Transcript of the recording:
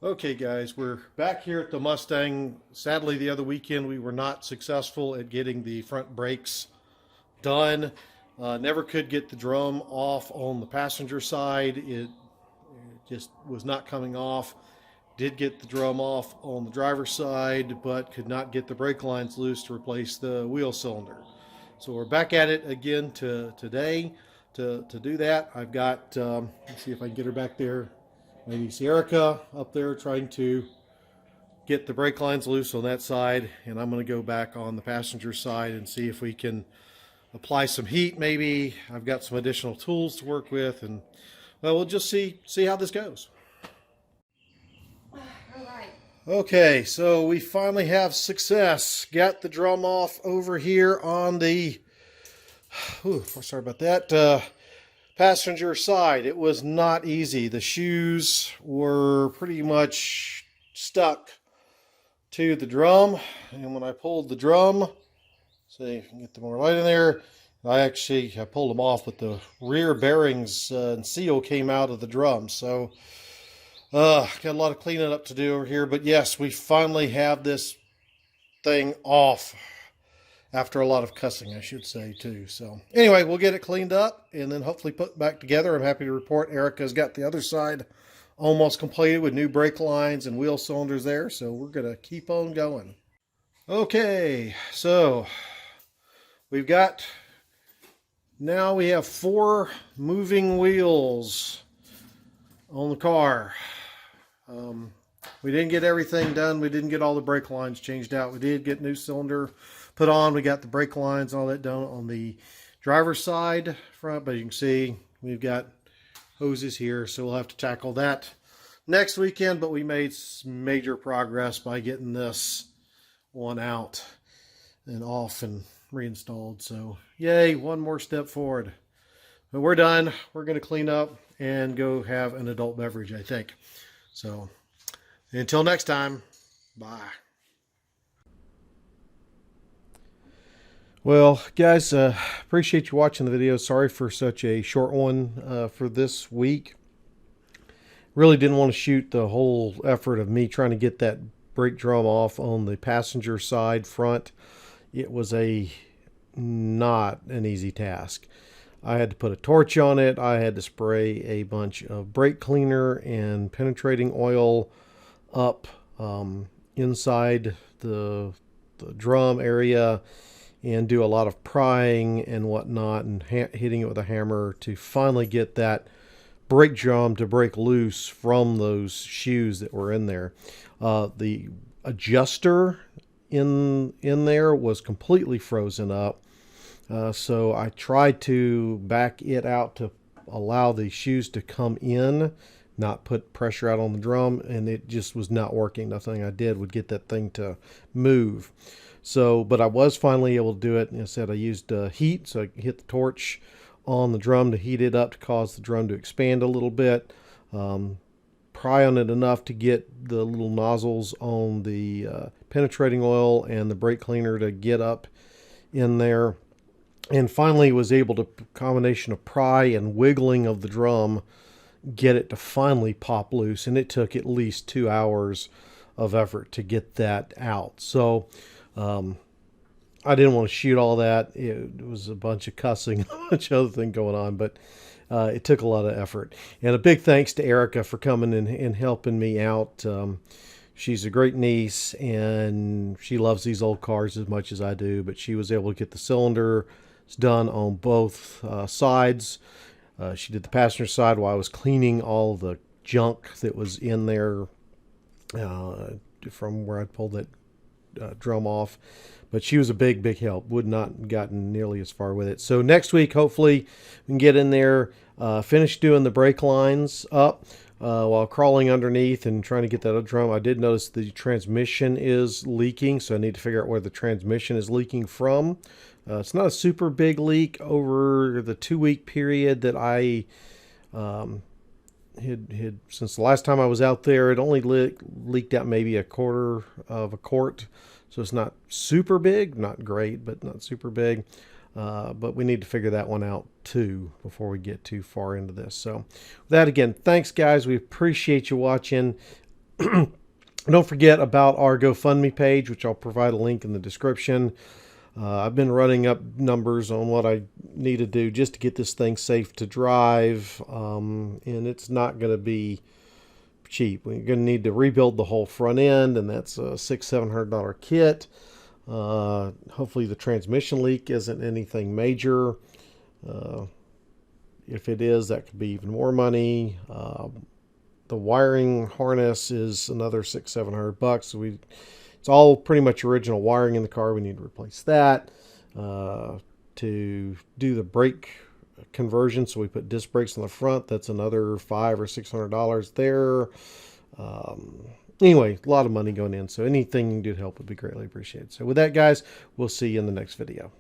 Okay, guys, we're back here at the Mustang. Sadly, the other weekend we were not successful at getting the front brakes done. Never could get the drum off on the passenger side. It just was not coming off. Did get the drum off on the driver's side, but could not get the brake lines loose to replace the wheel cylinder. So we're back at it again today to do that. I've got, let's see if I can get her back there. Maybe see Erica up there trying to get the brake lines loose on that side, and I'm going to go back on the passenger side and see if we can apply some heat. Maybe I've got some additional tools to work with, and well, we'll just see how this goes. All right. Okay, so we finally have success. Got the drum off over here on the sorry about that, passenger side. It was not easy. The shoes were pretty much stuck to the drum, and when I pulled the drum, see if I can get the more light in there, I pulled them off, but the rear bearings and seal came out of the drum. So got a lot of cleaning up to do over here, but yes, we finally have this thing off. After a lot of cussing, I should say, too. So anyway, we'll get it cleaned up and then hopefully put back together. I'm happy to report Erica's got the other side almost completed with new brake lines and wheel cylinders there. So we're going to keep on going. Okay, so now we have 4 moving wheels on the car. We didn't get everything done. We didn't get all the brake lines changed out. We did get new cylinder put on. We got the brake lines, all that done on the driver's side front, but you can see we've got hoses here, so we'll have to tackle that next weekend. But we made major progress by getting this one out and off and reinstalled. So yay, one more step forward. But we're done. We're going to clean up and go have an adult beverage, I think. So until next time, bye. Well, guys, appreciate you watching the video. Sorry for such a short one for this week. Really didn't want to shoot the whole effort of me trying to get that brake drum off on the passenger side front. It was not an easy task. I had to put a torch on it. I had to spray a bunch of brake cleaner and penetrating oil up inside the drum area, and do a lot of prying and whatnot, and hitting it with a hammer to finally get that brake drum to break loose from those shoes that were in there. The adjuster in there was completely frozen up, so I tried to back it out to allow the shoes to come in, not put pressure out on the drum, and it just was not working. Nothing I did would get that thing to move. So, but I was finally able to do it. And I said I used heat, so I hit the torch on the drum to heat it up to cause the drum to expand a little bit. Pry on it enough to get the little nozzles on the penetrating oil and the brake cleaner to get up in there. And finally was able to, combination of pry and wiggling of the drum, get it to finally pop loose. And it took at least 2 hours of effort to get that out. So I didn't want to shoot all that. It was a bunch of cussing, a bunch of other things going on, but it took a lot of effort. And a big thanks to Erica for coming and helping me out. She's a great niece, and she loves these old cars as much as I do, but she was able to get the cylinder done on both sides. She did the passenger side while I was cleaning all the junk that was in there from where I pulled that drum off. But she was a big help. Would not have gotten nearly as far with it. So next week, hopefully, we can get in there, finish doing the brake lines up while crawling underneath and trying to get that other drum. I did notice the transmission is leaking, so I need to figure out where the transmission is leaking from. It's not a super big leak over the 2-week period that I had since the last time I was out there. It only leaked out maybe 1/4 of a quart, so it's not super big, not great, but not super big. But we need to figure that one out too before we get too far into this. So with that, again, thanks guys. We appreciate you watching. Don't forget about our GoFundMe page, which I'll provide a link in the description. I've been running up numbers on what I need to do just to get this thing safe to drive, and it's not going to be cheap. We're going to need to rebuild the whole front end, and that's a $600-700 kit. Hopefully the transmission leak isn't anything major. If it is, that could be even more money. The wiring harness is another $600-700. So it's all pretty much original wiring in the car. We need to replace that. To do the brake conversion, so we put disc brakes on the front. That's another $500 or $600 there. Anyway, a lot of money going in. So anything you can do to help would be greatly appreciated. So with that, guys, we'll see you in the next video.